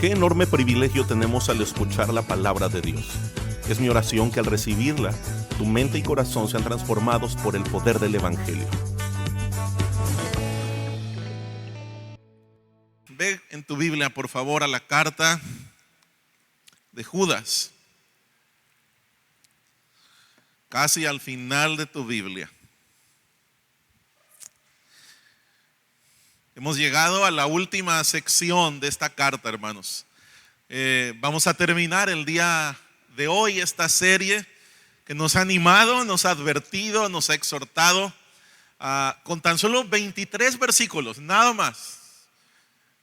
Qué enorme privilegio tenemos al escuchar la palabra de Dios. Es mi oración que al recibirla, tu mente y corazón sean transformados por el poder del Evangelio. Ve en tu Biblia, por favor, a la carta de Judas. Casi al final de tu Biblia. Hemos llegado a la última sección de esta carta, hermanos. Vamos a terminar el día de hoy esta serie que nos ha animado, nos ha advertido, nos ha exhortado con tan solo 23 versículos, nada más.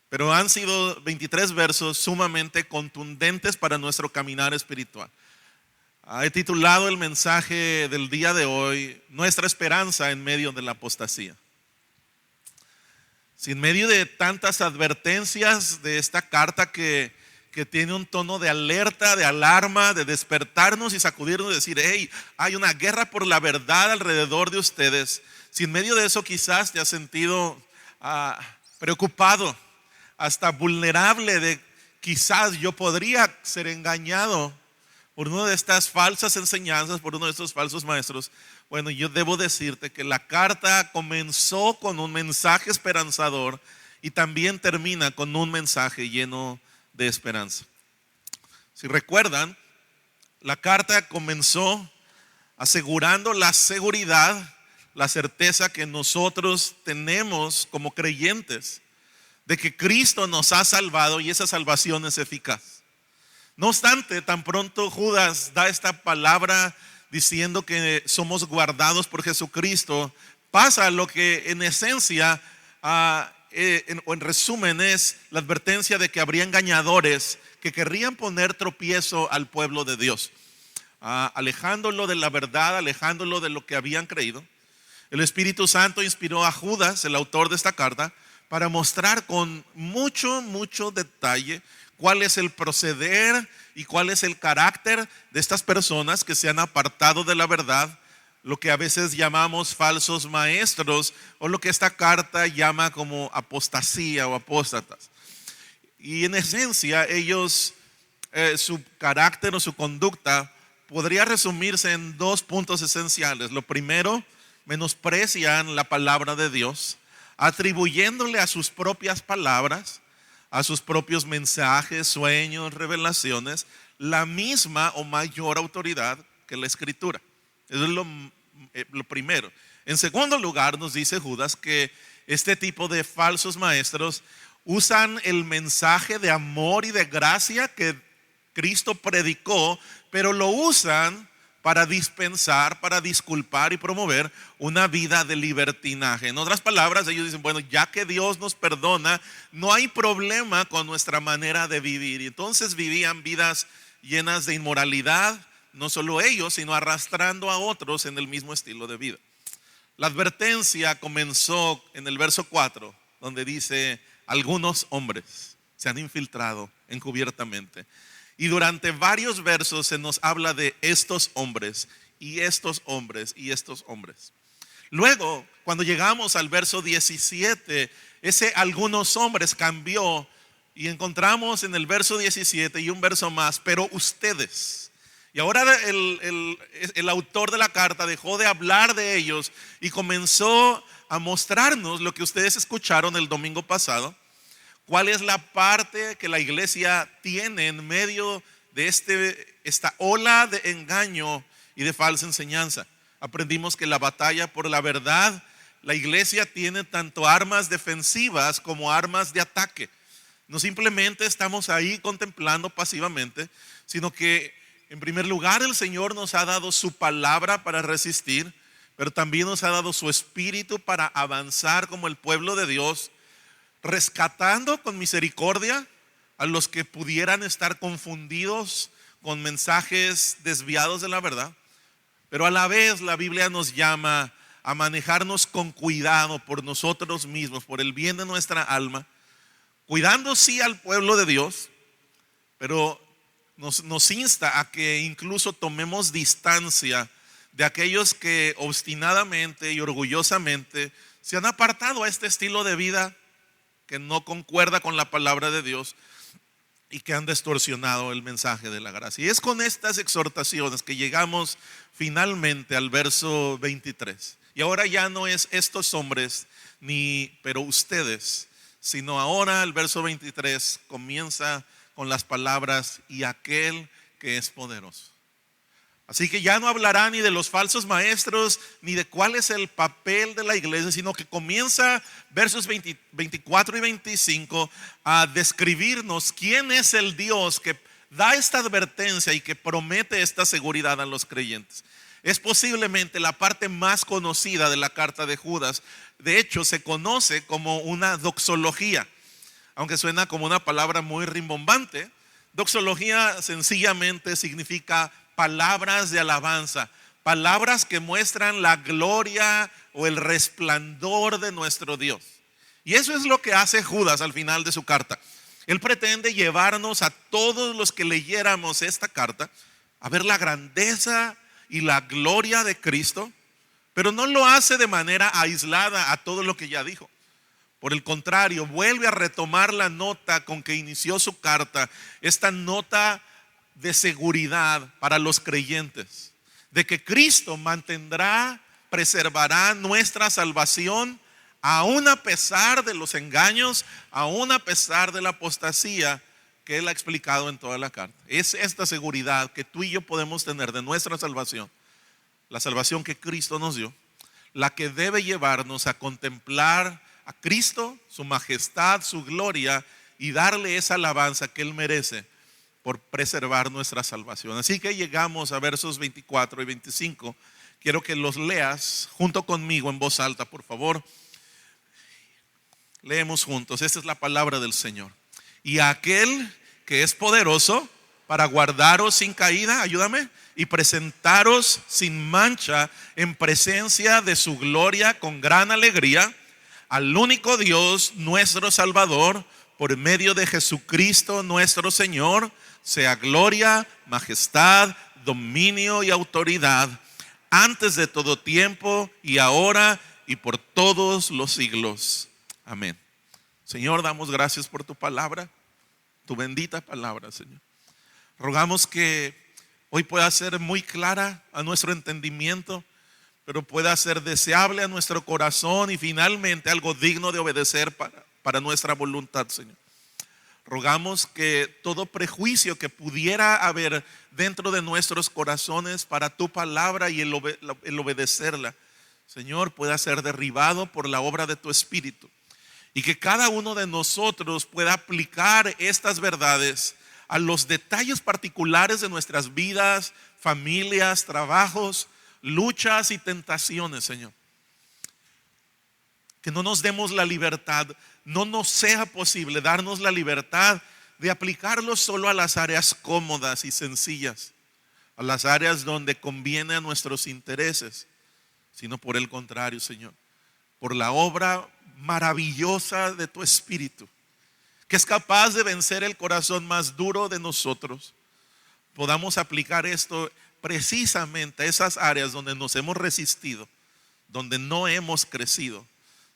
Pero han sido 23 versos sumamente contundentes para nuestro caminar espiritual. He titulado el mensaje del día de hoy, Nuestra esperanza en medio de la apostasía. Si en medio de tantas advertencias de esta carta que tiene un tono de alerta, de alarma, de despertarnos y sacudirnos y decir, hey, hay una guerra por la verdad alrededor de ustedes. Si en medio de eso quizás te has sentido preocupado, hasta vulnerable de quizás yo podría ser engañado por una de estas falsas enseñanzas, por uno de estos falsos maestros. Bueno, yo debo decirte que la carta comenzó con un mensaje esperanzador y también termina con un mensaje lleno de esperanza. Si recuerdan, la carta comenzó asegurando la seguridad, la certeza que nosotros tenemos como creyentes de que Cristo nos ha salvado y esa salvación es eficaz. No obstante, tan pronto Judas da esta palabra diciendo que somos guardados por Jesucristo, pasa lo que en esencia o en resumen es la advertencia de que habría engañadores que querrían poner tropiezo al pueblo de Dios, alejándolo de la verdad, alejándolo de lo que habían creído. El Espíritu Santo inspiró a Judas, el autor de esta carta, para mostrar con mucho detalle cuál es el proceder y cuál es el carácter de estas personas que se han apartado de la verdad, lo que a veces llamamos falsos maestros o lo que esta carta llama como apostasía o apóstatas. Y en esencia ellos, su carácter o su conducta podría resumirse en dos puntos esenciales. Lo primero, menosprecian la palabra de Dios, atribuyéndole a sus propias palabras, a sus propios mensajes, sueños, revelaciones, la misma o mayor autoridad que la Escritura. Eso es lo primero. En segundo lugar, nos dice Judas que este tipo de falsos maestros usan el mensaje de amor y de gracia que Cristo predicó, pero lo usan para dispensar, para disculpar y promover una vida de libertinaje. En otras palabras, ellos dicen, bueno, ya que Dios nos perdona, no hay problema con nuestra manera de vivir. Y entonces vivían vidas llenas de inmoralidad, no solo ellos, sino arrastrando a otros en el mismo estilo de vida. La advertencia comenzó en el verso 4, donde dice, algunos hombres se han infiltrado encubiertamente. Y durante varios versos se nos habla de estos hombres y estos hombres y estos hombres. Luego, cuando llegamos al verso 17, ese algunos hombres cambió y encontramos en el verso 17 y un verso más, pero ustedes. Y ahora el autor de la carta dejó de hablar de ellos y comenzó a mostrarnos lo que ustedes escucharon el domingo pasado. ¿Cuál es la parte que la iglesia tiene en medio de esta ola de engaño y de falsa enseñanza? Aprendimos que la batalla por la verdad, la iglesia tiene tanto armas defensivas como armas de ataque. No simplemente estamos ahí contemplando pasivamente, sino que en primer lugar el Señor nos ha dado su palabra para resistir, pero también nos ha dado su espíritu para avanzar como el pueblo de Dios, rescatando con misericordia a los que pudieran estar confundidos con mensajes desviados de la verdad. Pero a la vez la Biblia nos llama a manejarnos con cuidado por nosotros mismos, por el bien de nuestra alma, cuidando sí al pueblo de Dios, pero nos insta a que incluso tomemos distancia de aquellos que obstinadamente y orgullosamente se han apartado a este estilo de vida que no concuerda con la palabra de Dios y que han distorsionado el mensaje de la gracia. Y es con estas exhortaciones que llegamos finalmente al verso 23. Y ahora ya no es estos hombres pero ustedes, sino ahora el verso 23 comienza con las palabras y aquel que es poderoso. Así que ya no hablará ni de los falsos maestros ni de cuál es el papel de la iglesia, sino que comienza versos 24 y 25 a describirnos quién es el Dios que da esta advertencia y que promete esta seguridad a los creyentes. Es posiblemente la parte más conocida de la carta de Judas. De hecho, se conoce como una doxología, aunque suena como una palabra muy rimbombante. Doxología sencillamente significa palabras de alabanza, palabras que muestran la gloria o el resplandor de nuestro Dios. Y eso es lo que hace Judas al final de su carta. Él pretende llevarnos a todos los que leyéramos esta carta a ver la grandeza y la gloria de Cristo, pero no lo hace de manera aislada a todo lo que ya dijo. Por el contrario, vuelve a retomar la nota con que inició su carta, esta nota de seguridad para los creyentes, de que Cristo mantendrá, preservará nuestra salvación, aún a pesar de los engaños, aún a pesar de la apostasía que Él ha explicado en toda la carta. Es esta seguridad que tú y yo podemos tener de nuestra salvación, la salvación que Cristo nos dio, la que debe llevarnos a contemplar a Cristo, su majestad, su gloria, y darle esa alabanza que Él merece por preservar nuestra salvación. Así que llegamos a versos 24 y 25. Quiero que los leas junto conmigo en voz alta, por favor. Leemos juntos. Esta es la palabra del Señor. Y aquel que es poderoso para guardaros sin caída, ayúdame, y presentaros sin mancha en presencia de su gloria con gran alegría, al único Dios, nuestro Salvador, por medio de Jesucristo nuestro Señor, sea gloria, majestad, dominio y autoridad, antes de todo tiempo y ahora y por todos los siglos. Amén. Señor, damos gracias por tu palabra, tu bendita palabra, Señor. Rogamos que hoy pueda ser muy clara a nuestro entendimiento, pero pueda ser deseable a nuestro corazón y finalmente algo digno de obedecer para nuestra voluntad, Señor. Rogamos que todo prejuicio que pudiera haber dentro de nuestros corazones para tu palabra y el obedecerla, Señor, pueda ser derribado por la obra de tu Espíritu. Y que cada uno de nosotros pueda aplicar estas verdades a los detalles particulares de nuestras vidas, familias, trabajos, luchas y tentaciones, Señor. Que no nos demos la libertad, no nos sea posible darnos la libertad de aplicarlo solo a las áreas cómodas y sencillas, a las áreas donde conviene a nuestros intereses, sino por el contrario, Señor, por la obra maravillosa de tu Espíritu, que es capaz de vencer el corazón más duro de nosotros, podamos aplicar esto precisamente a esas áreas donde nos hemos resistido, donde no hemos crecido,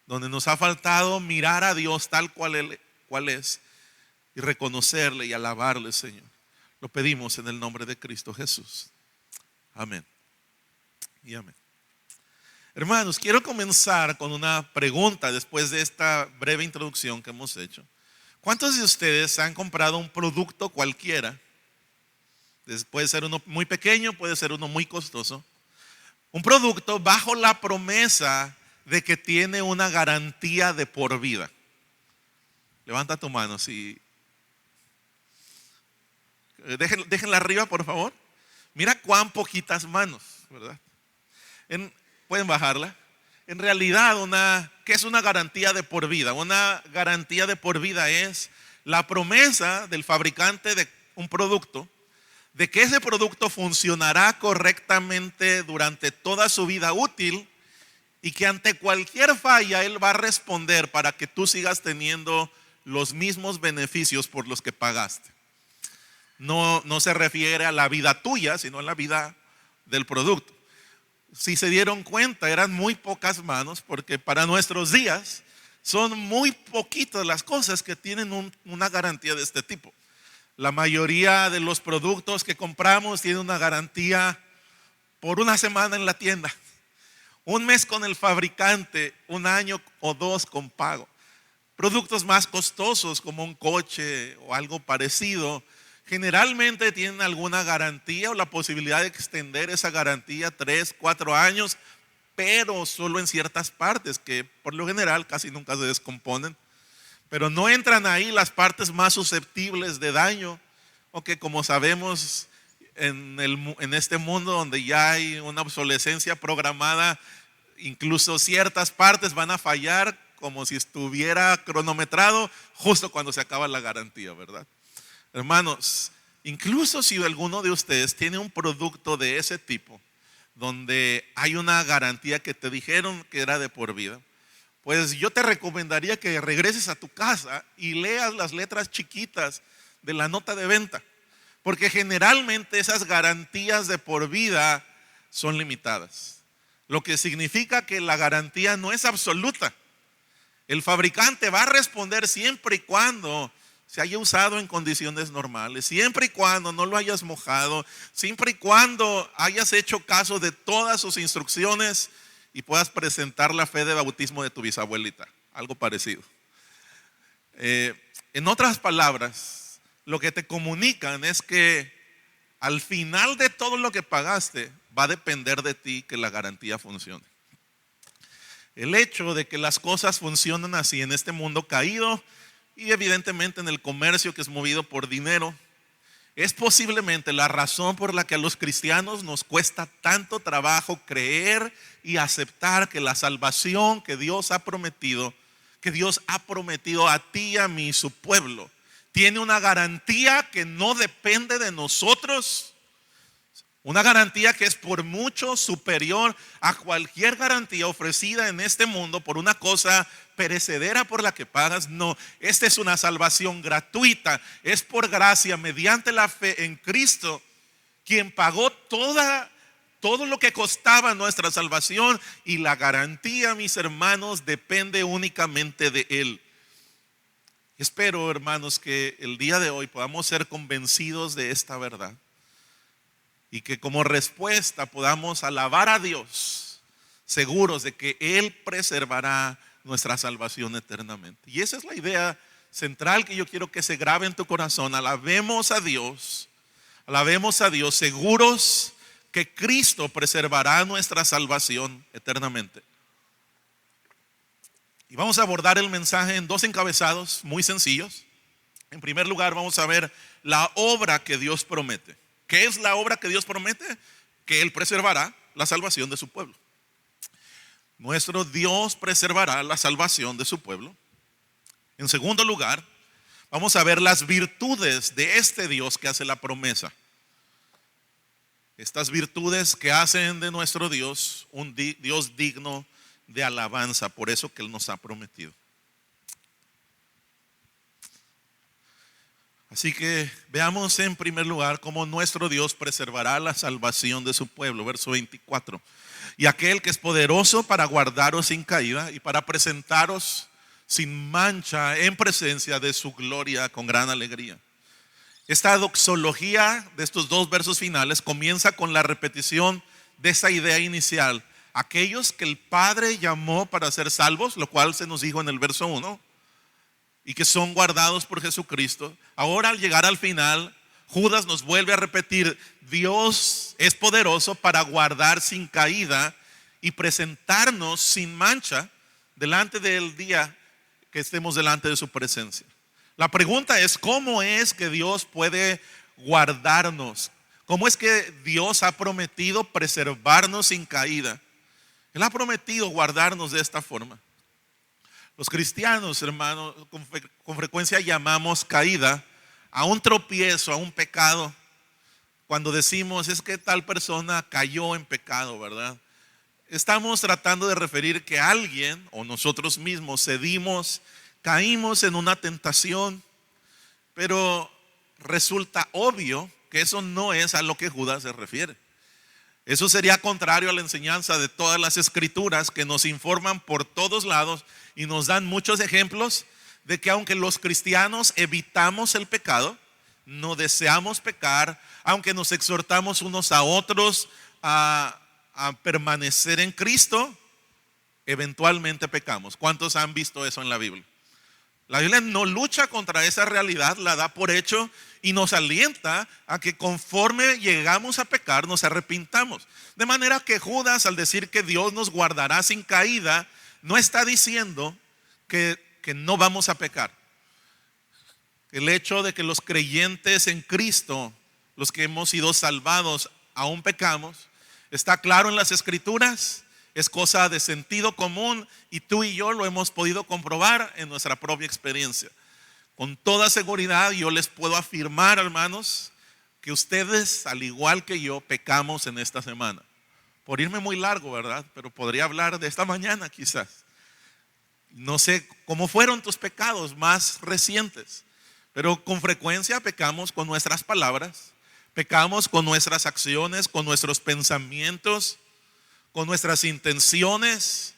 donde nos ha faltado mirar a Dios tal cual es y reconocerle y alabarle, Señor. Lo pedimos en el nombre de Cristo Jesús. Amén y amén. Hermanos, quiero comenzar con una pregunta después de esta breve introducción que hemos hecho. ¿Cuántos de ustedes han comprado un producto cualquiera? Puede ser uno muy pequeño, puede ser uno muy costoso. Un producto bajo la promesa de que tiene una garantía de por vida. Levanta tu mano, sí. Déjenla arriba, por favor. Mira cuán poquitas manos, ¿verdad? Pueden bajarla. En realidad, ¿qué es una garantía de por vida? Una garantía de por vida es la promesa del fabricante de un producto de que ese producto funcionará correctamente durante toda su vida útil y que ante cualquier falla Él va a responder para que tú sigas teniendo los mismos beneficios por los que pagaste. no se refiere a la vida tuya, sino a la vida del producto. Si se dieron cuenta, eran muy pocas manos, porque para nuestros días son muy poquitas las cosas que tienen una garantía de este tipo. La mayoría de los productos que compramos tienen una garantía por una semana en la tienda, un mes con el fabricante, un año o dos con pago. Productos más costosos como un coche o algo parecido generalmente tienen alguna garantía o la posibilidad de extender esa garantía 3, 4 años, pero solo en ciertas partes que por lo general casi nunca se descomponen. Pero no entran ahí las partes más susceptibles de daño, o que como sabemos en este mundo donde ya hay una obsolescencia programada, incluso ciertas partes van a fallar como si estuviera cronometrado justo cuando se acaba la garantía, ¿verdad? Hermanos, incluso si alguno de ustedes tiene un producto de ese tipo, donde hay una garantía que te dijeron que era de por vida, pues yo te recomendaría que regreses a tu casa y leas las letras chiquitas de la nota de venta, porque generalmente esas garantías de por vida son limitadas, lo que significa que la garantía no es absoluta. El fabricante va a responder siempre y cuando se haya usado en condiciones normales, siempre y cuando no lo hayas mojado, siempre y cuando hayas hecho caso de todas sus instrucciones y puedas presentar la fe de bautismo de tu bisabuelita, algo parecido. En otras palabras, lo que te comunican es que al final de todo lo que pagaste va a depender de ti que la garantía funcione. El hecho de que las cosas funcionan así en este mundo caído y evidentemente en el comercio que es movido por dinero, es posiblemente la razón por la que a los cristianos nos cuesta tanto trabajo creer y aceptar que la salvación que Dios ha prometido a ti y a mí, su pueblo, tiene una garantía que no depende de nosotros. Una garantía que es por mucho superior a cualquier garantía ofrecida en este mundo por una cosa perecedera por la que pagas. No, esta es una salvación gratuita, es por gracia mediante la fe en Cristo, quien pagó todo lo que costaba nuestra salvación, y la garantía, mis hermanos, depende únicamente de Él. Espero, hermanos, que el día de hoy podamos ser convencidos de esta verdad y que como respuesta podamos alabar a Dios, seguros de que Él preservará nuestra salvación eternamente. Y esa es la idea central que yo quiero que se grabe en tu corazón. Alabemos a Dios, seguros que Cristo preservará nuestra salvación eternamente. Y vamos a abordar el mensaje en dos encabezados muy sencillos. En primer lugar, vamos a ver la obra que Dios promete. ¿Qué es la obra que Dios promete? Que Él preservará la salvación de su pueblo. Nuestro Dios preservará la salvación de su pueblo. En segundo lugar, vamos a ver las virtudes de este Dios que hace la promesa. Estas virtudes que hacen de nuestro Dios un Dios digno de alabanza, por eso que Él nos ha prometido. Así que veamos en primer lugar cómo nuestro Dios preservará la salvación de su pueblo. Verso 24. Y aquel que es poderoso para guardaros sin caída y para presentaros sin mancha en presencia de su gloria con gran alegría. Esta doxología de estos dos versos finales comienza con la repetición de esa idea inicial. Aquellos que el Padre llamó para ser salvos, lo cual se nos dijo en el verso 1, y que son guardados por Jesucristo. Ahora, al llegar al final, Judas nos vuelve a repetir: Dios es poderoso para guardar sin caída y presentarnos sin mancha delante del día que estemos delante de su presencia. La pregunta es: ¿cómo es que Dios puede guardarnos? ¿Cómo es que Dios ha prometido preservarnos sin caída? Él ha prometido guardarnos de esta forma. Los cristianos, hermanos, con frecuencia llamamos caída a un tropiezo, a un pecado. Cuando decimos es que tal persona cayó en pecado, ¿verdad? Estamos tratando de referir que alguien o nosotros mismos caímos en una tentación. Pero resulta obvio que eso no es a lo que Judas se refiere. Eso sería contrario a la enseñanza de todas las escrituras, que nos informan por todos lados y nos dan muchos ejemplos de que aunque los cristianos evitamos el pecado, no deseamos pecar, aunque nos exhortamos unos a otros a permanecer en Cristo, eventualmente pecamos. ¿Cuántos han visto eso en la Biblia? La Biblia no lucha contra esa realidad, la da por hecho y nos alienta a que conforme llegamos a pecar nos arrepintamos. De manera que Judas, al decir que Dios nos guardará sin caída, no está diciendo que no vamos a pecar. El hecho de que los creyentes en Cristo, los que hemos sido salvados, aún pecamos, está claro en las Escrituras. Es cosa de sentido común y tú y yo lo hemos podido comprobar en nuestra propia experiencia. Con toda seguridad yo les puedo afirmar, hermanos, que ustedes, al igual que yo, pecamos en esta semana. Por irme muy largo, ¿verdad? Pero podría hablar de esta mañana quizás. No sé cómo fueron tus pecados más recientes, pero con frecuencia pecamos con nuestras palabras, pecamos con nuestras acciones, con nuestros pensamientos, con nuestras intenciones,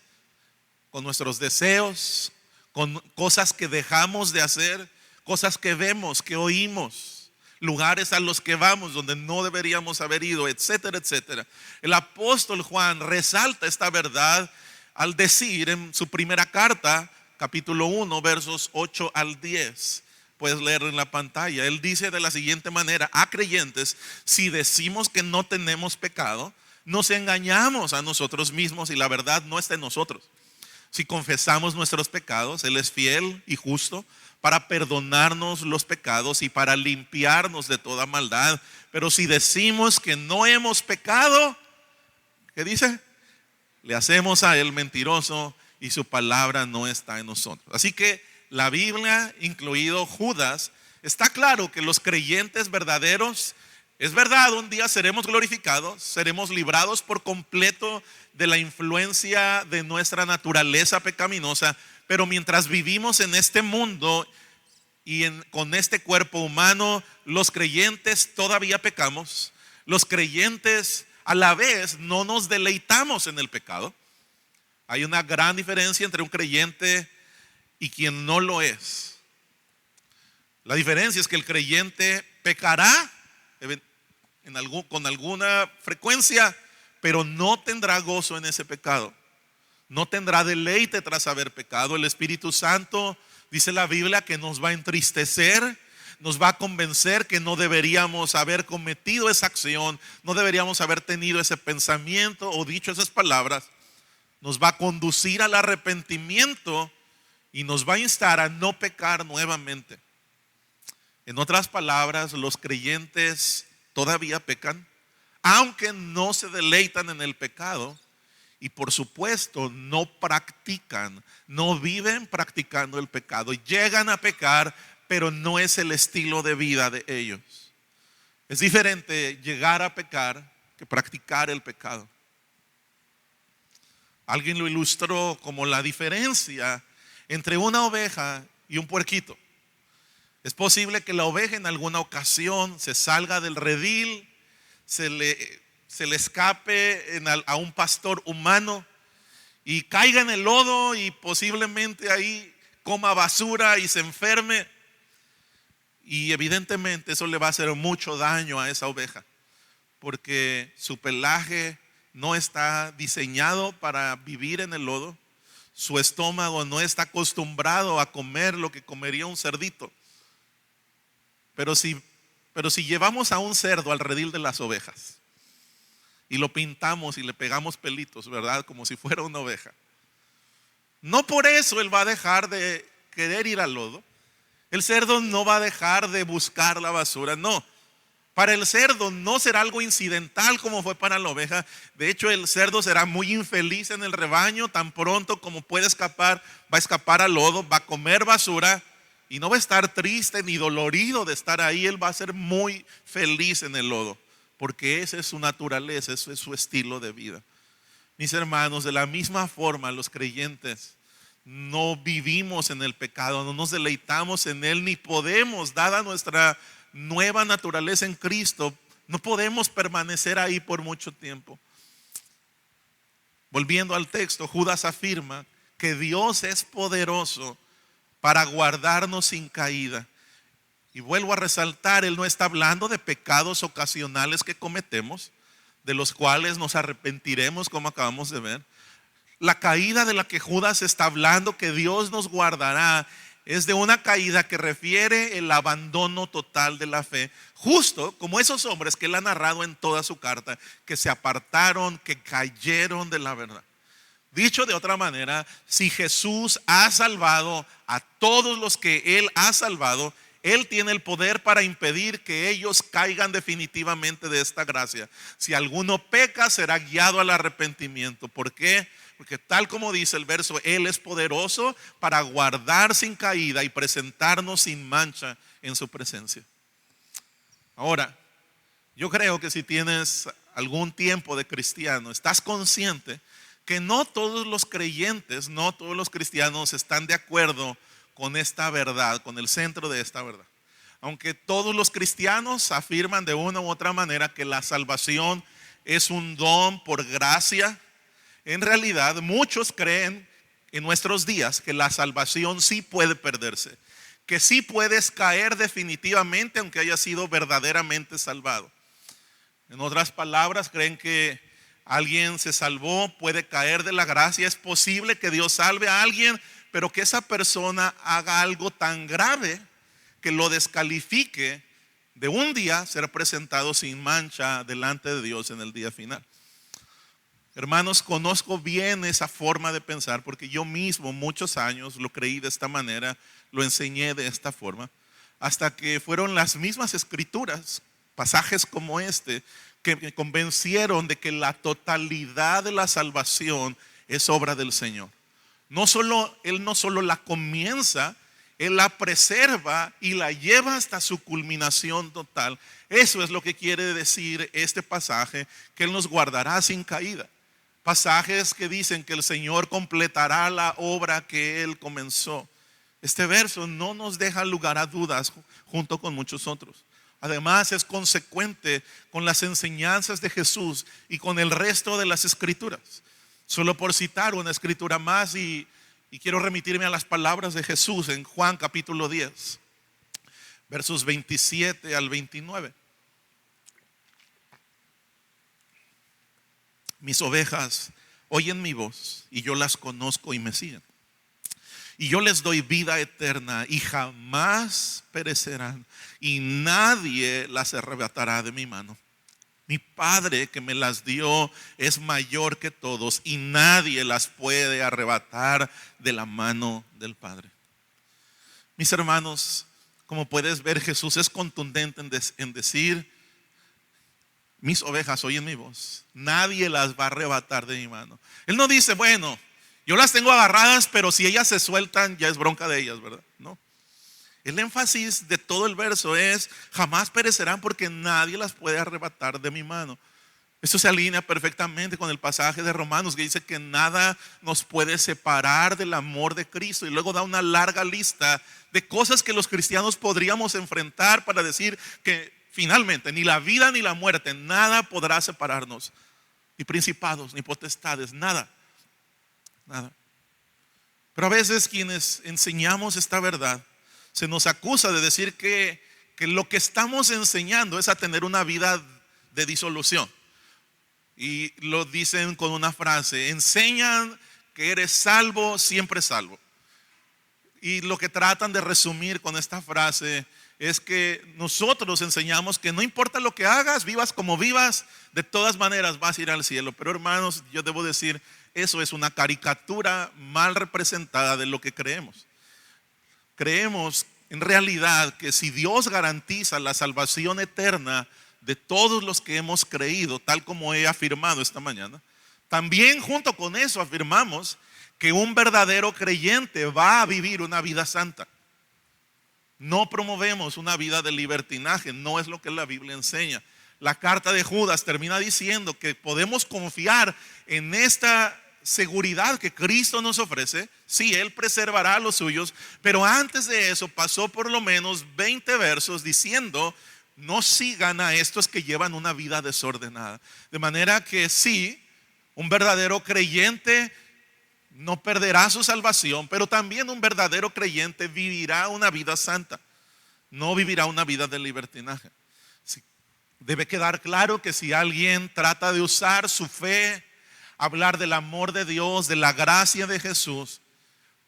con nuestros deseos, con cosas que dejamos de hacer, cosas que vemos, que oímos, lugares a los que vamos donde no deberíamos haber ido, etcétera, etcétera. El apóstol Juan resalta esta verdad al decir en su primera carta, capítulo 1, versos 8 al 10. Puedes leerlo en la pantalla. Él dice de la siguiente manera: a creyentes, si decimos que no tenemos pecado, nos engañamos a nosotros mismos y la verdad no está en nosotros. Si confesamos nuestros pecados, Él es fiel y justo para perdonarnos los pecados y para limpiarnos de toda maldad. Pero si decimos que no hemos pecado, ¿qué dice? Le hacemos a Él mentiroso y su palabra no está en nosotros. Así que la Biblia, incluido Judas, está claro que los creyentes verdaderos, es verdad, un día seremos glorificados, seremos librados por completo de la influencia de nuestra naturaleza pecaminosa, pero mientras vivimos en este mundo y con este cuerpo humano, los creyentes todavía pecamos. Los creyentes a la vez no nos deleitamos en el pecado. Hay una gran diferencia entre un creyente y quien no lo es. La diferencia es que el creyente pecará con alguna frecuencia, pero no tendrá gozo en ese pecado. No tendrá deleite tras haber pecado. El Espíritu Santo, dice la Biblia, que nos va a entristecer, nos va a convencer que no deberíamos haber cometido esa acción, no deberíamos haber tenido ese pensamiento o dicho esas palabras. Nos va a conducir al arrepentimiento y nos va a instar a no pecar nuevamente. En otras palabras, los creyentes todavía pecan, aunque no se deleitan en el pecado y por supuesto no practican, no viven practicando el pecado. Llegan a pecar, pero no es el estilo de vida de ellos. Es diferente llegar a pecar que practicar el pecado. Alguien lo ilustró como la diferencia entre una oveja y un puerquito. Es posible que la oveja en alguna ocasión se salga del redil, se le escape a un pastor humano y caiga en el lodo y posiblemente ahí coma basura y se enferme. Y evidentemente eso le va a hacer mucho daño a esa oveja, porque su pelaje no está diseñado para vivir en el lodo. Su estómago no está acostumbrado a comer lo que comería un cerdito. Pero si llevamos a un cerdo al redil de las ovejas y lo pintamos y le pegamos pelitos, ¿verdad? Como si fuera una oveja, no por eso él va a dejar de querer ir al lodo. El cerdo no va a dejar de buscar la basura, no. Para el cerdo no será algo incidental como fue para la oveja. De hecho, el cerdo será muy infeliz en el rebaño. Tan pronto como puede escapar, va a escapar al lodo, va a comer basura y no va a estar triste ni dolorido de estar ahí. Él va a ser muy feliz en el lodo, porque esa es su naturaleza, ese es su estilo de vida. Mis hermanos, de la misma forma, los creyentes no vivimos en el pecado, no nos deleitamos en él, ni podemos, dada nuestra nueva naturaleza en Cristo, no podemos permanecer ahí por mucho tiempo. Volviendo al texto, Judas afirma que Dios es poderoso para guardarnos sin caída. Y vuelvo a resaltar, él no está hablando de pecados ocasionales que cometemos, de los cuales nos arrepentiremos, como acabamos de ver. La caída de la que Judas está hablando, que Dios nos guardará, es de una caída que refiere el abandono total de la fe, justo como esos hombres que él ha narrado en toda su carta, que se apartaron, que cayeron de la verdad. Dicho de otra manera, si Jesús ha salvado a todos los que él ha salvado, él tiene el poder para impedir que ellos caigan definitivamente de esta gracia. Si alguno peca, será guiado al arrepentimiento. ¿Por qué? Porque tal como dice el verso, Él es poderoso para guardar sin caída y presentarnos sin mancha en su presencia. Ahora, yo creo que si tienes algún tiempo de cristiano, estás consciente que no todos los creyentes, no todos los cristianos están de acuerdo con esta verdad, con el centro de esta verdad. Aunque todos los cristianos afirman de una u otra manera que la salvación es un don por gracia, en realidad muchos creen en nuestros días que la salvación sí puede perderse, que sí puedes caer definitivamente aunque hayas sido verdaderamente salvado. En otras palabras, creen que alguien se salvó, puede caer de la gracia, es posible que Dios salve a alguien, pero que esa persona haga algo tan grave que lo descalifique de un día ser presentado sin mancha delante de Dios en el día final. Hermanos, conozco bien esa forma de pensar porque yo mismo muchos años lo creí de esta manera, lo enseñé de esta forma, hasta que fueron las mismas escrituras, pasajes como este, que me convencieron de que la totalidad de la salvación es obra del Señor. Él no solo la comienza, Él la preserva y la lleva hasta su culminación total. Eso es lo que quiere decir este pasaje, que Él nos guardará sin caída. Pasajes que dicen que el Señor completará la obra que Él comenzó. Este verso no nos deja lugar a dudas junto con muchos otros. Además es consecuente con las enseñanzas de Jesús y con el resto de las escrituras. Solo por citar una escritura más y quiero remitirme a las palabras de Jesús en Juan capítulo 10, versos 27 al 29. Mis ovejas oyen mi voz y yo las conozco y me siguen. Y yo les doy vida eterna y jamás perecerán y nadie las arrebatará de mi mano. Mi Padre que me las dio es mayor que todos y nadie las puede arrebatar de la mano del Padre. Mis hermanos, como puedes ver, Jesús es contundente en decir: mis ovejas oyen mi voz, nadie las va a arrebatar de mi mano. Él no dice, bueno, yo las tengo agarradas, pero si ellas se sueltan ya es bronca de ellas, ¿verdad? No. El énfasis de todo el verso es: jamás perecerán porque nadie las puede arrebatar de mi mano. Esto se alinea perfectamente con el pasaje de Romanos que dice que nada nos puede separar del amor de Cristo, y luego da una larga lista de cosas que los cristianos podríamos enfrentar para decir que finalmente ni la vida ni la muerte, nada podrá separarnos, ni principados, ni potestades, nada. Pero a veces quienes enseñamos esta verdad se nos acusa de decir que lo que estamos enseñando es a tener una vida de disolución. Y lo dicen con una frase: enseñan que eres salvo, siempre salvo. Y lo que tratan de resumir con esta frase es que nosotros enseñamos que no importa lo que hagas, vivas como vivas, de todas maneras vas a ir al cielo. Pero hermanos, yo debo decir, eso es una caricatura mal representada de lo que creemos. Creemos en realidad que si Dios garantiza la salvación eterna de todos los que hemos creído, tal como he afirmado esta mañana, también junto con eso afirmamos que un verdadero creyente va a vivir una vida santa. No promovemos una vida de libertinaje, no es lo que la Biblia enseña. La carta de Judas termina diciendo que podemos confiar en esta seguridad que Cristo nos ofrece, sí, Él preservará a los suyos, pero antes de eso pasó por lo menos 20 versos diciendo: no sigan a estos que llevan una vida desordenada. De manera que sí, un verdadero creyente no perderá su salvación, pero también un verdadero creyente vivirá una vida santa, no vivirá una vida de libertinaje. Sí, debe quedar claro que si alguien trata de usar su fe, hablar del amor de Dios, de la gracia de Jesús,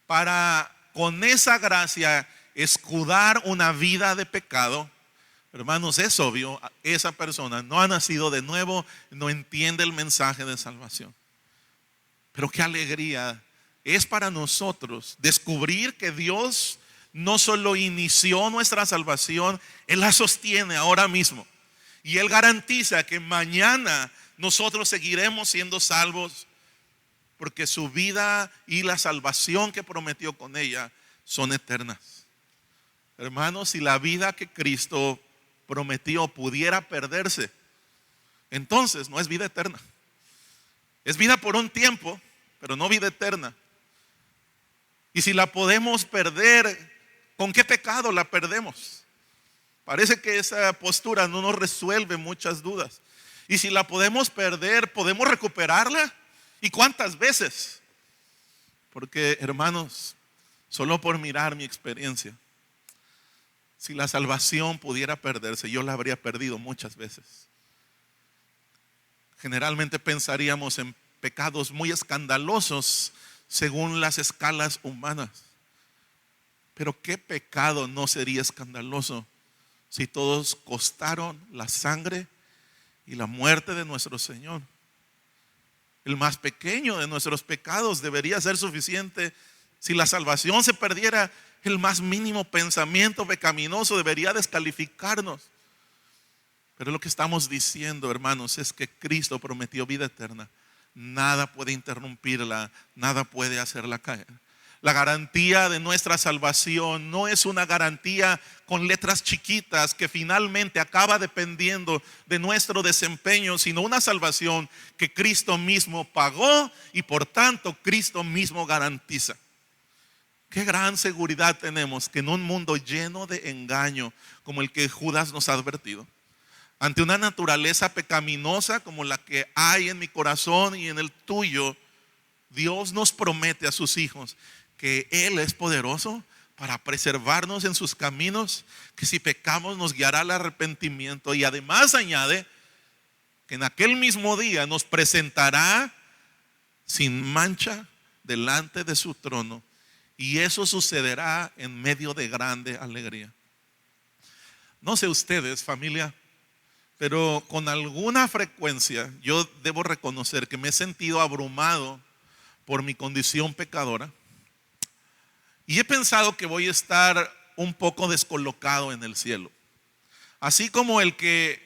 para con esa gracia escudar una vida de pecado, hermanos, es obvio, esa persona no ha nacido de nuevo, no entiende el mensaje de salvación. Pero qué alegría es para nosotros descubrir que Dios no solo inició nuestra salvación, Él la sostiene ahora mismo. Y Él garantiza que mañana nosotros seguiremos siendo salvos, porque su vida y la salvación que prometió con ella son eternas. Hermanos, si la vida que Cristo prometió pudiera perderse, entonces no es vida eterna. Es vida por un tiempo, pero no vida eterna. Y si la podemos perder, ¿con qué pecado la perdemos? Parece que esa postura no nos resuelve muchas dudas. Y si la podemos perder, ¿podemos recuperarla? ¿Y cuántas veces? Porque, hermanos, solo por mirar mi experiencia, si la salvación pudiera perderse, yo la habría perdido muchas veces. Generalmente pensaríamos en pecados muy escandalosos según las escalas humanas. Pero ¿qué pecado no sería escandaloso si todos costaron la sangre y la muerte de nuestro Señor? El más pequeño de nuestros pecados debería ser suficiente. Si la salvación se perdiera, el más mínimo pensamiento pecaminoso debería descalificarnos. Pero lo que estamos diciendo, hermanos, es que Cristo prometió vida eterna. Nada puede interrumpirla, nada puede hacerla caer. La garantía de nuestra salvación no es una garantía con letras chiquitas que finalmente acaba dependiendo de nuestro desempeño, sino una salvación que Cristo mismo pagó y por tanto Cristo mismo garantiza. Qué gran seguridad tenemos que en un mundo lleno de engaño como el que Judas nos ha advertido, ante una naturaleza pecaminosa como la que hay en mi corazón y en el tuyo, Dios nos promete a sus hijos que Él es poderoso para preservarnos en sus caminos, que si pecamos nos guiará al arrepentimiento, y además añade que en aquel mismo día nos presentará sin mancha delante de su trono, y eso sucederá en medio de grande alegría. No sé ustedes, familia, pero con alguna frecuencia yo debo reconocer que me he sentido abrumado por mi condición pecadora. Y he pensado que voy a estar un poco descolocado en el cielo. Así como el que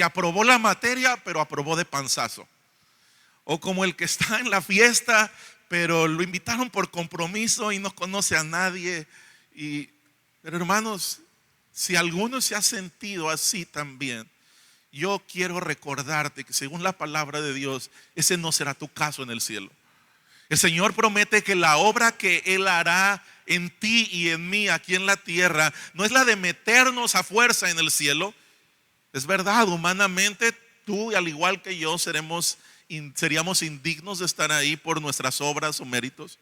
aprobó la materia, pero aprobó de panzazo. O como el que está en la fiesta, pero lo invitaron por compromiso y no conoce a nadie. Pero hermanos, si alguno se ha sentido así también, yo quiero recordarte que según la palabra de Dios, ese no será tu caso en el cielo. El Señor promete que la obra que Él hará en ti y en mí aquí en la tierra no es la de meternos a fuerza en el cielo. Es verdad, humanamente tú, al igual que yo, seríamos indignos de estar ahí por nuestras obras o méritos.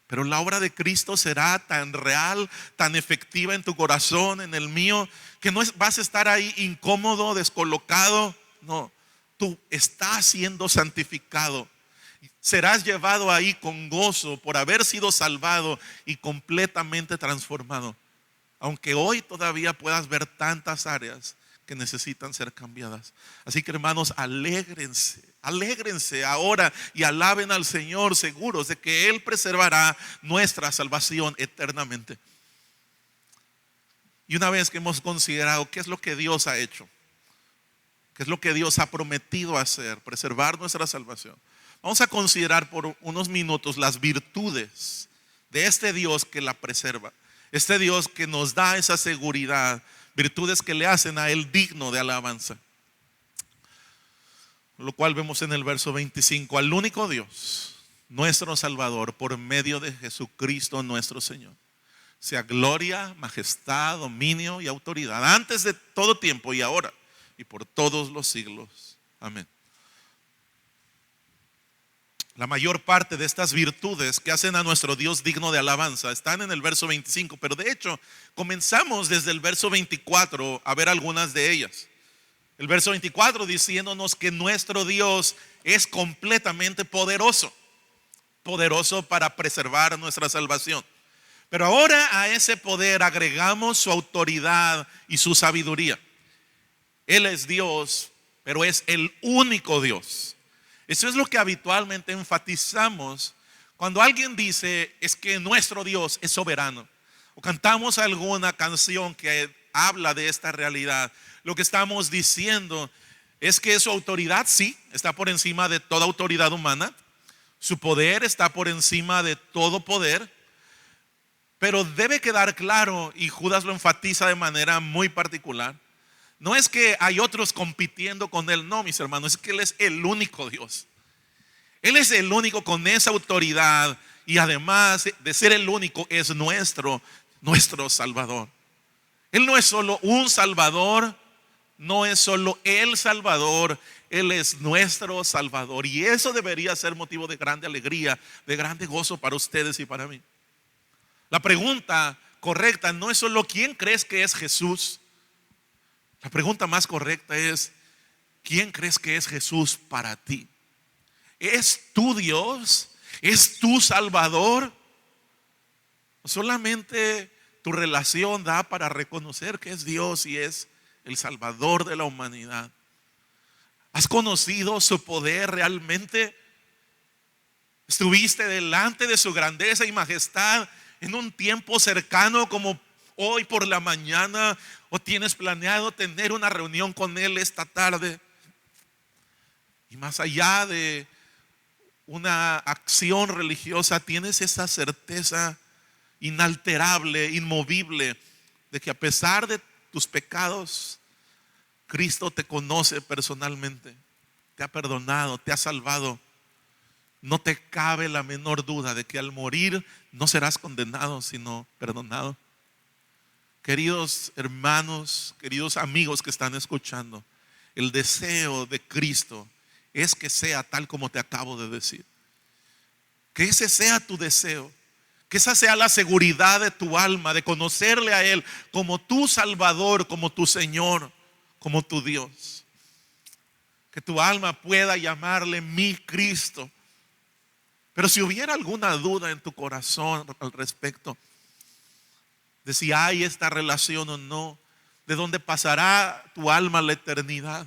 Pero la obra de Cristo será tan real, tan efectiva en tu corazón, en el mío, que no vas a estar ahí incómodo, descolocado. No, tú estás siendo santificado. Serás llevado ahí con gozo por haber sido salvado y completamente transformado. Aunque hoy todavía puedas ver tantas áreas que necesitan ser cambiadas. Así que, hermanos, alégrense ahora y alaben al Señor, seguros de que Él preservará nuestra salvación eternamente. Y una vez que hemos considerado qué es lo que Dios ha hecho, qué es lo que Dios ha prometido hacer, preservar nuestra salvación, vamos a considerar por unos minutos las virtudes de este Dios que la preserva, este Dios que nos da esa seguridad, virtudes que le hacen a Él digno de alabanza. Lo cual vemos en el verso 25: al único Dios nuestro Salvador, por medio de Jesucristo nuestro Señor. Sea gloria, majestad, dominio y autoridad, antes de todo tiempo y ahora y por todos los siglos. Amén. La mayor parte de estas virtudes que hacen a nuestro Dios digno de alabanza están en el verso 25, pero de hecho comenzamos desde el verso 24 a ver algunas de ellas. El verso 24 diciéndonos que nuestro Dios es completamente poderoso, poderoso para preservar nuestra salvación. Pero ahora a ese poder agregamos su autoridad y su sabiduría. Él es Dios, pero es el único Dios. Eso es lo que habitualmente enfatizamos cuando alguien dice es que nuestro Dios es soberano, o cantamos alguna canción que habla de esta realidad. Lo que estamos diciendo es que su autoridad sí está por encima de toda autoridad humana, su poder está por encima de todo poder, pero debe quedar claro, y Judas lo enfatiza de manera muy particular, no es que hay otros compitiendo con Él, no, mis hermanos, es que Él es el único Dios. Él es el único con esa autoridad, y además de ser el único es nuestro Salvador. Él no es solo un Salvador, no es solo el Salvador, Él es nuestro Salvador. Y eso debería ser motivo de grande alegría, de grande gozo para ustedes y para mí. La pregunta correcta no es solo ¿quién crees que es Jesús? La pregunta más correcta es ¿quién crees que es Jesús para ti? ¿Es tu Dios? ¿Es tu Salvador? Solamente tu relación da para reconocer que es Dios y es el Salvador de la humanidad. ¿Has conocido su poder realmente? ¿Estuviste delante de su grandeza y majestad en un tiempo cercano como hoy por la mañana, o tienes planeado tener una reunión con Él esta tarde? Y más allá de una acción religiosa, tienes esa certeza inalterable, inmovible, de que a pesar de tus pecados, Cristo te conoce personalmente, te ha perdonado, te ha salvado. No te cabe la menor duda de que al morir no serás condenado, sino perdonado. Queridos hermanos, queridos amigos que están escuchando, el deseo de Cristo es que sea tal como te acabo de decir. Que ese sea tu deseo, que esa sea la seguridad de tu alma, de conocerle a Él como tu Salvador, como tu Señor, como tu Dios. Que tu alma pueda llamarle mi Cristo. Pero si hubiera alguna duda en tu corazón al respecto de si hay esta relación o no, de dónde pasará tu alma la eternidad,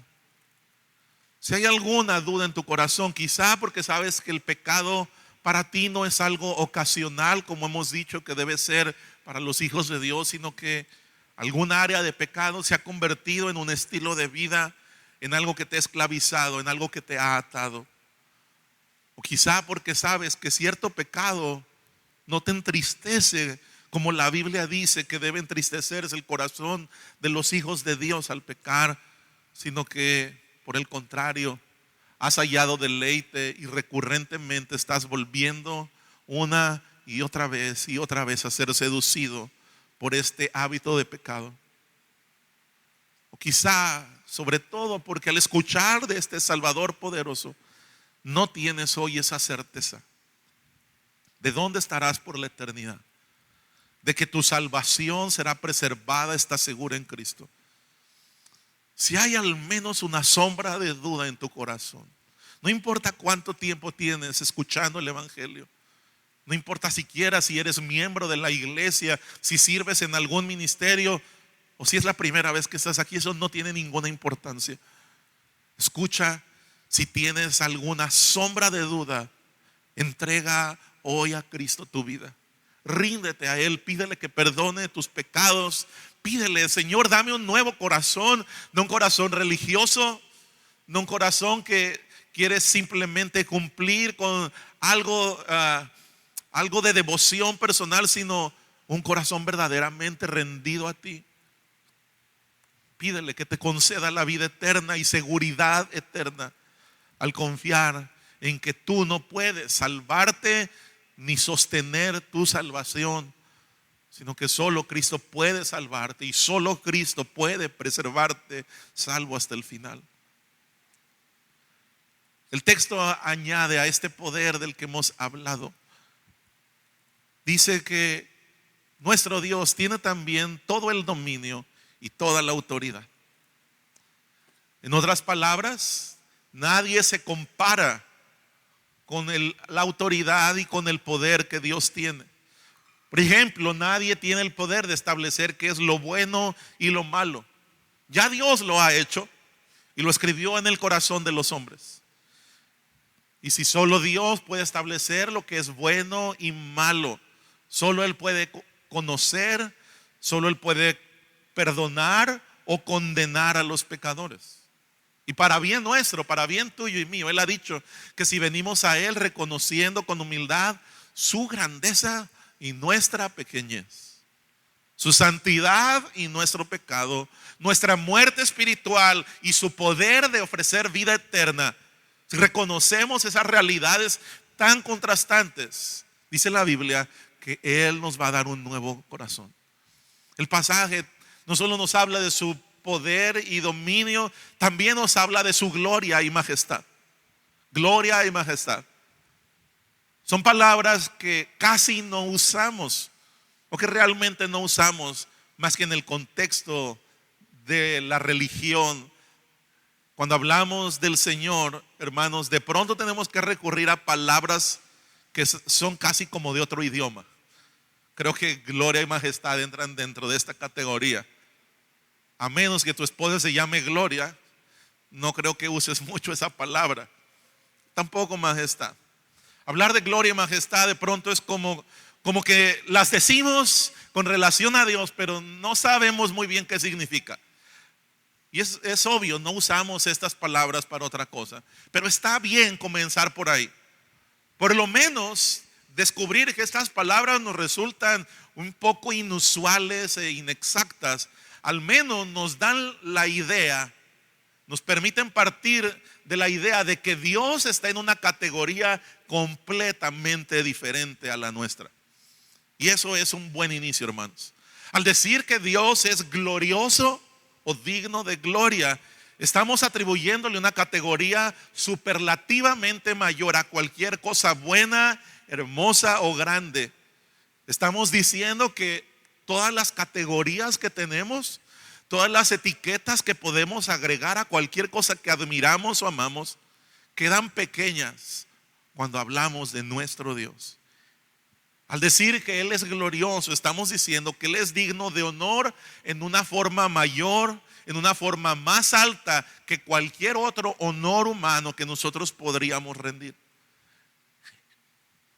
si hay alguna duda en tu corazón, quizá porque sabes que el pecado para ti no es algo ocasional, como hemos dicho que debe ser para los hijos de Dios, sino que alguna área de pecado se ha convertido en un estilo de vida, en algo que te ha esclavizado, en algo que te ha atado. O quizá porque sabes que cierto pecado no te entristece, como la Biblia dice que debe entristecerse el corazón de los hijos de Dios al pecar, sino que por el contrario has hallado deleite y recurrentemente estás volviendo una y otra vez a ser seducido por este hábito de pecado. O quizá sobre todo porque al escuchar de este Salvador poderoso no tienes hoy esa certeza. ¿De dónde estarás por la eternidad? De que tu salvación será preservada, está segura en Cristo. Si hay al menos una sombra de duda en tu corazón, no importa cuánto tiempo tienes escuchando el Evangelio, no importa siquiera si eres miembro de la iglesia, si sirves en algún ministerio o si es la primera vez que estás aquí, eso no tiene ninguna importancia. Escucha, si tienes alguna sombra de duda, entrega hoy a Cristo tu vida. Ríndete a Él, pídele que perdone tus pecados. Pídele, Señor, dame un nuevo corazón, no un corazón religioso, no un corazón que quieres simplemente cumplir con algo de devoción personal, sino un corazón verdaderamente rendido a ti. Pídele que te conceda la vida eterna y seguridad eterna al confiar en que tú no puedes salvarte ni sostener tu salvación, sino que solo Cristo puede salvarte y solo Cristo puede preservarte salvo hasta el final. El texto añade a este poder del que hemos hablado. Dice que nuestro Dios tiene también todo el dominio y toda la autoridad. En otras palabras, nadie se compara con la autoridad y con el poder que Dios tiene. Por ejemplo, nadie tiene el poder de establecer qué es lo bueno y lo malo. Ya Dios lo ha hecho y lo escribió en el corazón de los hombres. Y si solo Dios puede establecer lo que es bueno y malo, solo Él puede conocer, solo Él puede perdonar o condenar a los pecadores. Y para bien nuestro, para bien tuyo y mío, Él ha dicho que si venimos a Él reconociendo con humildad su grandeza y nuestra pequeñez, su santidad y nuestro pecado, nuestra muerte espiritual y su poder de ofrecer vida eterna, si reconocemos esas realidades tan contrastantes, dice la Biblia que Él nos va a dar un nuevo corazón. El pasaje no solo nos habla de su poder y dominio, también nos habla de su gloria y majestad. Gloria y majestad son palabras que casi no usamos, o que realmente no usamos más que en el contexto de la religión. Cuando hablamos del Señor, hermanos, de pronto tenemos que recurrir a palabras que son casi como de otro idioma. Creo que gloria y majestad entran dentro de esta categoría. A menos que tu esposa se llame Gloria, no creo que uses mucho esa palabra. Tampoco majestad. Hablar de gloria y majestad de pronto es como que las decimos con relación a Dios, pero no sabemos muy bien qué significa. Y es obvio, no usamos estas palabras para otra cosa. Pero está bien comenzar por ahí. Por lo menos descubrir que estas palabras nos resultan un poco inusuales e inexactas, al menos nos dan la idea, nos permiten partir de la idea de que Dios está en una categoría completamente diferente a la nuestra. Y eso es un buen inicio, hermanos. Al decir que Dios es glorioso o digno de gloria, estamos atribuyéndole una categoría superlativamente mayor a cualquier cosa buena, hermosa o grande. Estamos diciendo que todas las categorías que tenemos, todas las etiquetas que podemos agregar a cualquier cosa que admiramos o amamos, quedan pequeñas cuando hablamos de nuestro Dios. Al decir que Él es glorioso, estamos diciendo que Él es digno de honor en una forma mayor, en una forma más alta que cualquier otro honor humano que nosotros podríamos rendir.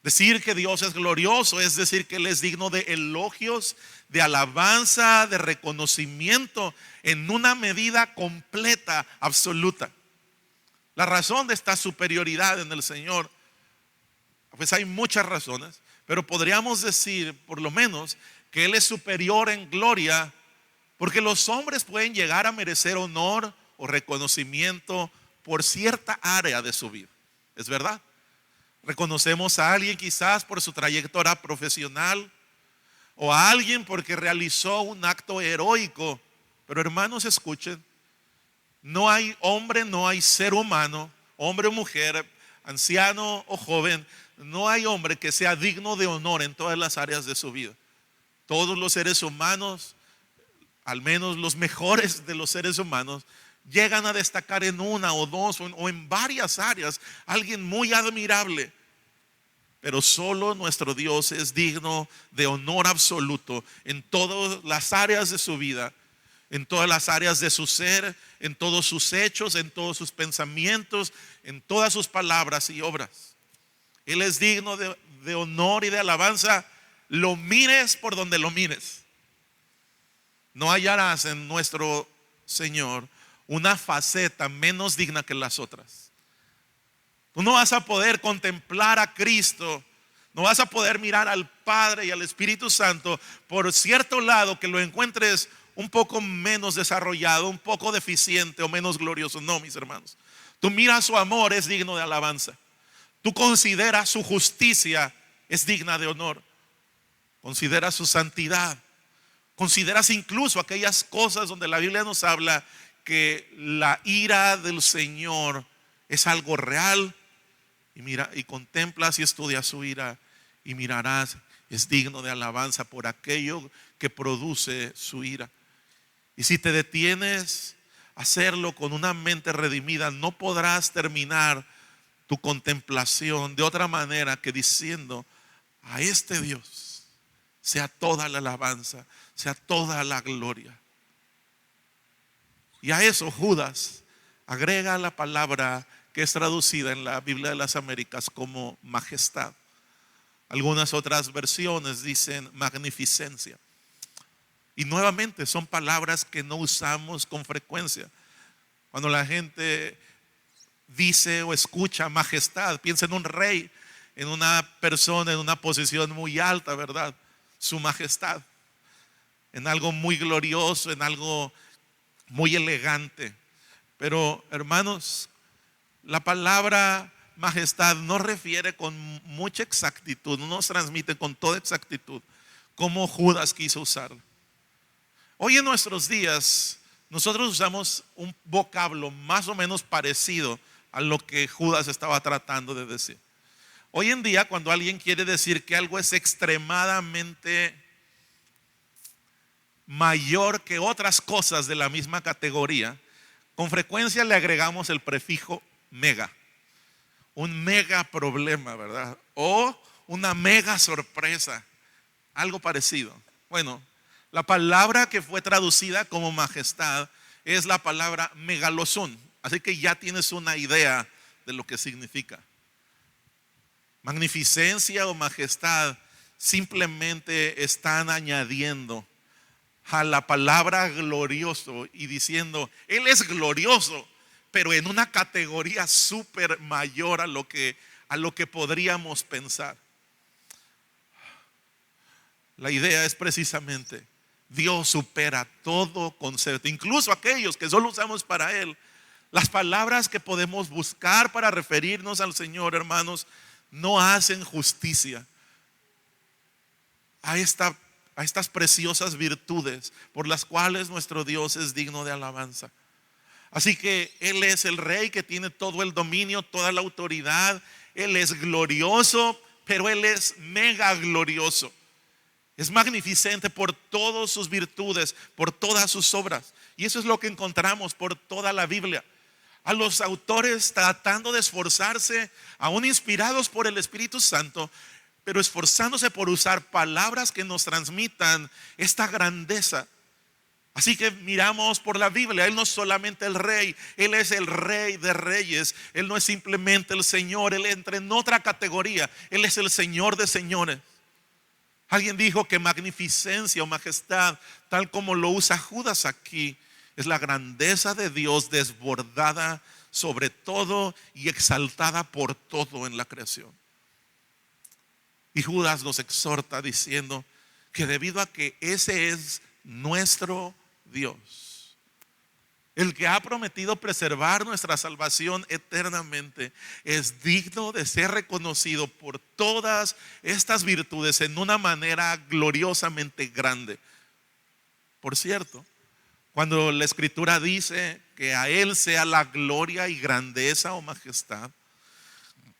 Decir que Dios es glorioso es decir que Él es digno de elogios, de alabanza, de reconocimiento en una medida completa, absoluta. La razón de esta superioridad en el Señor, pues hay muchas razones, pero podríamos decir por lo menos que Él es superior en gloria, porque los hombres pueden llegar a merecer honor o reconocimiento por cierta área de su vida. ¿Es verdad? Reconocemos a alguien quizás por su trayectoria profesional, o a alguien porque realizó un acto heroico. Pero hermanos, escuchen, no hay hombre, no hay ser humano, hombre o mujer, anciano o joven, no hay hombre que sea digno de honor en todas las áreas de su vida. Todos los seres humanos, al menos los mejores de los seres humanos, llegan a destacar en una o dos o en varias áreas, alguien muy admirable. Pero solo nuestro Dios es digno de honor absoluto en todas las áreas de su vida, en todas las áreas de su ser, en todos sus hechos, en todos sus pensamientos, en todas sus palabras y obras. Él es digno de honor y de alabanza, lo mires por donde lo mires. No hallarás en nuestro Señor una faceta menos digna que las otras. Tú no vas a poder contemplar a Cristo, no vas a poder mirar al Padre y al Espíritu Santo por cierto lado que lo encuentres un poco menos desarrollado, un poco deficiente o menos glorioso. No, mis hermanos, tú miras su amor, es digno de alabanza. Tú consideras su justicia es digna de honor. Consideras su santidad. Consideras incluso aquellas cosas donde la Biblia nos habla que la ira del Señor es algo real. Y mira, y contemplas y estudias su ira y mirarás, es digno de alabanza por aquello que produce su ira. Y si te detienes a hacerlo con una mente redimida, no podrás terminar tu contemplación de otra manera que diciendo: a este Dios sea toda la alabanza, sea toda la gloria. Y a eso Judas agrega la palabra que es traducida en la Biblia de las Américas como majestad. Algunas otras versiones dicen magnificencia. Y nuevamente son palabras que no usamos con frecuencia. Cuando la gente dice o escucha majestad, piensa en un rey, en una persona en una posición muy alta, ¿verdad? Su majestad, en algo muy glorioso, en algo muy elegante. Pero hermanos, la palabra majestad no refiere con mucha exactitud, no nos transmite con toda exactitud como Judas quiso usarla. Hoy en nuestros días nosotros usamos un vocablo más o menos parecido a lo que Judas estaba tratando de decir. Hoy en día, cuando alguien quiere decir que algo es extremadamente mayor que otras cosas de la misma categoría, con frecuencia le agregamos el prefijo mega. Un mega problema, ¿verdad? O una mega sorpresa, algo parecido. Bueno, la palabra que fue traducida como majestad es la palabra megalosón. Así que ya tienes una idea de lo que significa. Magnificencia o majestad simplemente están añadiendo a la palabra glorioso y diciendo: Él es glorioso, pero en una categoría súper mayor a lo que podríamos pensar. La idea es precisamente: Dios supera todo concepto, incluso aquellos que solo usamos para Él. Las palabras que podemos buscar para referirnos al Señor, hermanos, no hacen justicia a estas preciosas virtudes por las cuales nuestro Dios es digno de alabanza. Así que Él es el Rey que tiene todo el dominio, toda la autoridad. Él es glorioso, pero Él es mega glorioso. Es magnificente por todas sus virtudes, por todas sus obras. Y eso es lo que encontramos por toda la Biblia. A los autores tratando de esforzarse, aún inspirados por el Espíritu Santo, pero esforzándose por usar palabras que nos transmitan esta grandeza. Así que miramos por la Biblia, Él no es solamente el Rey, Él es el Rey de Reyes. Él no es simplemente el Señor, Él entra en otra categoría. Él es el Señor de señores. Alguien dijo que magnificencia o majestad, tal como lo usa Judas aquí, es la grandeza de Dios desbordada sobre todo y exaltada por todo en la creación. Y Judas nos exhorta diciendo que debido a que ese es nuestro Dios, el que ha prometido preservar nuestra salvación eternamente, es digno de ser reconocido por todas estas virtudes en una manera gloriosamente grande. Por cierto, cuando la Escritura dice que a Él sea la gloria y grandeza o majestad,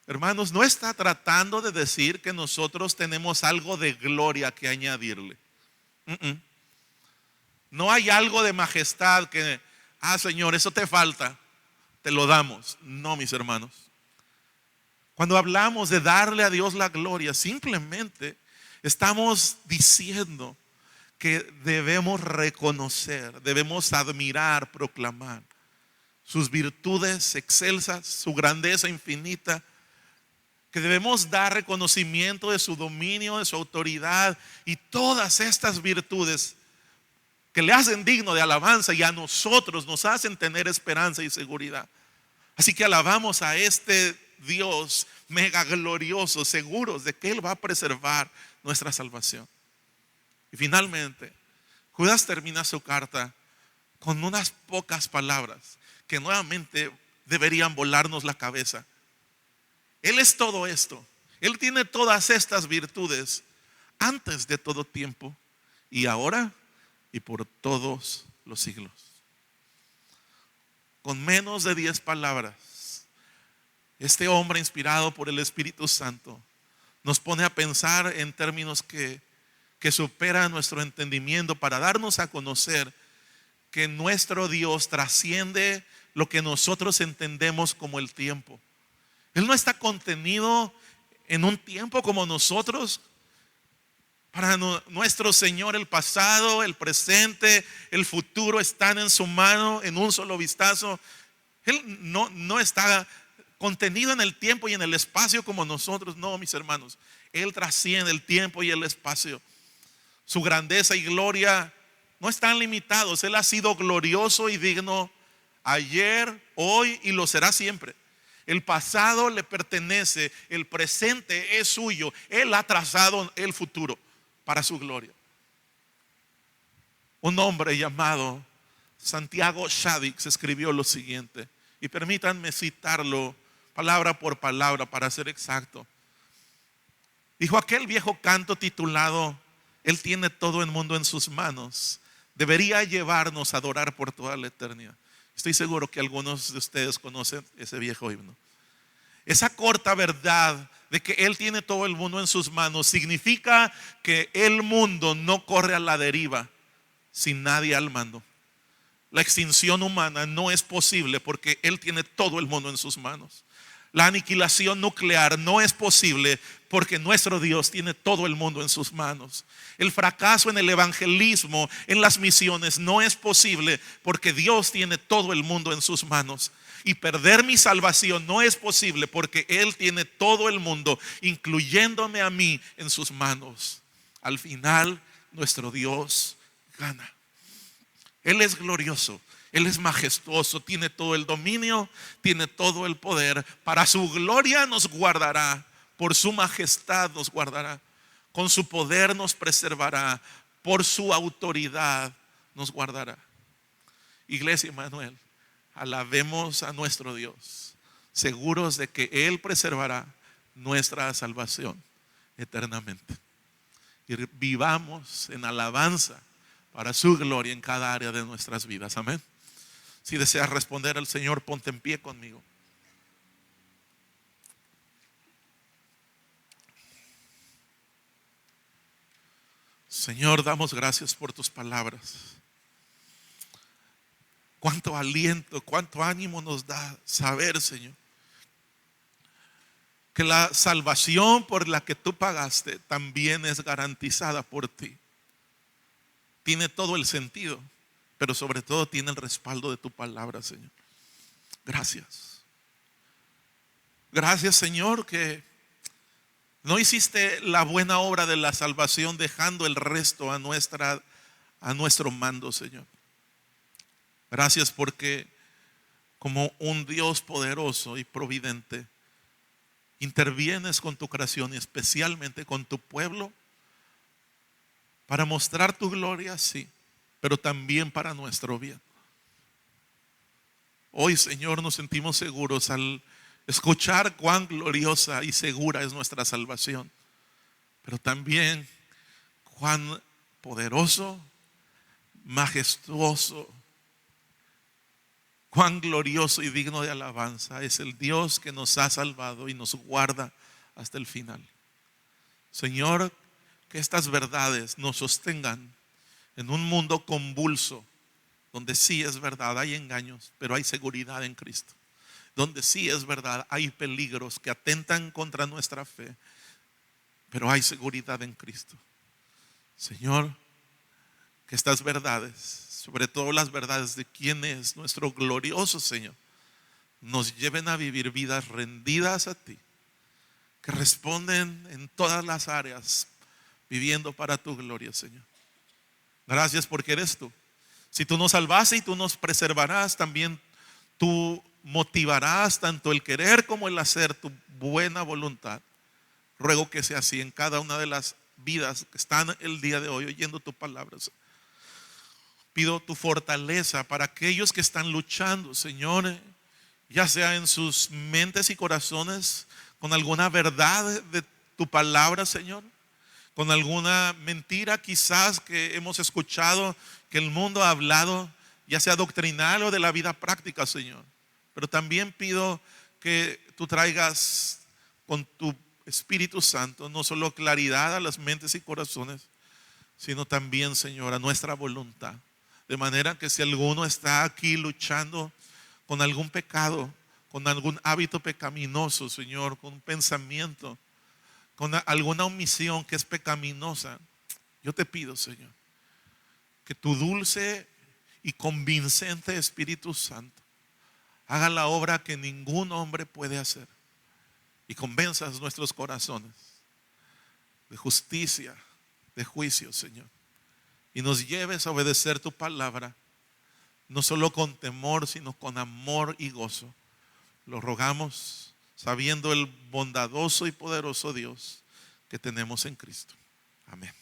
hermanos, no está tratando de decir que nosotros tenemos algo de gloria que añadirle. No hay algo de majestad que, Señor, eso te falta, te lo damos. No, mis hermanos. Cuando hablamos de darle a Dios la gloria, simplemente estamos diciendo que debemos reconocer, debemos admirar, proclamar sus virtudes excelsas, su grandeza infinita, que debemos dar reconocimiento de su dominio, de su autoridad y todas estas virtudes que le hacen digno de alabanza y a nosotros nos hacen tener esperanza y seguridad. Así que alabamos a este Dios mega glorioso, seguros de que Él va a preservar nuestra salvación. Y finalmente, Judas termina su carta con unas pocas palabras que nuevamente deberían volarnos la cabeza. Él es todo esto. Él tiene todas estas virtudes antes de todo tiempo y ahora y por todos los siglos. Con menos de 10 palabras, este hombre inspirado por el Espíritu Santo nos pone a pensar en términos que superan nuestro entendimiento para darnos a conocer que nuestro Dios trasciende lo que nosotros entendemos como el tiempo. Él no está contenido en un tiempo como nosotros. Para nuestro Señor el pasado, el presente, el futuro están en su mano en un solo vistazo. Él no está contenido en el tiempo y en el espacio como nosotros. No, mis hermanos. Él trasciende el tiempo y el espacio. Su grandeza y gloria no están limitados. Él ha sido glorioso y digno ayer, hoy y lo será siempre. El pasado le pertenece, el presente es suyo. Él ha trazado el futuro para su gloria. Un hombre llamado Santiago Shaddix escribió lo siguiente, y permítanme citarlo palabra por palabra para ser exacto. Dijo: aquel viejo canto titulado Él tiene todo el mundo en sus manos debería llevarnos a adorar por toda la eternidad. Estoy seguro que algunos de ustedes conocen ese viejo himno. Esa corta verdad de que Él tiene todo el mundo en sus manos significa que el mundo no corre a la deriva sin nadie al mando. La extinción humana no es posible porque Él tiene todo el mundo en sus manos. La aniquilación nuclear no es posible porque nuestro Dios tiene todo el mundo en sus manos. El fracaso en el evangelismo, en las misiones, no es posible porque Dios tiene todo el mundo en sus manos. Y perder mi salvación no es posible porque Él tiene todo el mundo, incluyéndome a mí, en sus manos. Al final, nuestro Dios gana. Él es glorioso, Él es majestuoso, tiene todo el dominio, tiene todo el poder. Para su gloria nos guardará, por su majestad nos guardará, con su poder nos preservará, por su autoridad nos guardará. Iglesia Emmanuel, alabemos a nuestro Dios, seguros de que Él preservará nuestra salvación eternamente. Y vivamos en alabanza para su gloria en cada área de nuestras vidas. Amén. Si deseas responder al Señor, ponte en pie conmigo. Señor, damos gracias por tus palabras. Cuánto aliento, cuánto ánimo nos da saber, Señor, que la salvación por la que tú pagaste también es garantizada por ti. Tiene todo el sentido, pero sobre todo tiene el respaldo de tu palabra, Señor. Gracias. Gracias, Señor, que no hiciste la buena obra de la salvación dejando el resto a nuestro mando, Señor. Gracias porque como un Dios poderoso y providente intervienes con tu creación y especialmente con tu pueblo para mostrar tu gloria, sí, pero también para nuestro bien. Hoy, Señor, nos sentimos seguros al escuchar cuán gloriosa y segura es nuestra salvación, pero también cuán poderoso, majestuoso, cuán glorioso y digno de alabanza es el Dios que nos ha salvado y nos guarda hasta el final. Señor, que estas verdades nos sostengan en un mundo convulso, donde sí es verdad, hay engaños, pero hay seguridad en Cristo. Donde sí es verdad, hay peligros que atentan contra nuestra fe, pero hay seguridad en Cristo. Señor, que estas verdades, sobre todo las verdades de quién es nuestro glorioso Señor, nos lleven a vivir vidas rendidas a ti, que responden en todas las áreas, viviendo para tu gloria, Señor. Gracias porque eres tú. Si tú nos salvaste y tú nos preservarás, también tú motivarás tanto el querer como el hacer tu buena voluntad. Ruego que sea así en cada una de las vidas que están el día de hoy oyendo tu palabra. Pido tu fortaleza para aquellos que están luchando, Señor, ya sea en sus mentes y corazones con alguna verdad de tu palabra, Señor, con alguna mentira quizás que hemos escuchado, que el mundo ha hablado, ya sea doctrinal o de la vida práctica, Señor. Pero también pido que tú traigas con tu Espíritu Santo no solo claridad a las mentes y corazones, sino también, Señor, a nuestra voluntad. De manera que si alguno está aquí luchando con algún pecado, con algún hábito pecaminoso, Señor, con un pensamiento, con alguna omisión que es pecaminosa, yo te pido, Señor, que tu dulce y convincente Espíritu Santo haga la obra que ningún hombre puede hacer y convenzas nuestros corazones de justicia, de juicio, Señor, y nos lleves a obedecer tu palabra, no solo con temor, sino con amor y gozo. Lo rogamos sabiendo el bondadoso y poderoso Dios que tenemos en Cristo. Amén.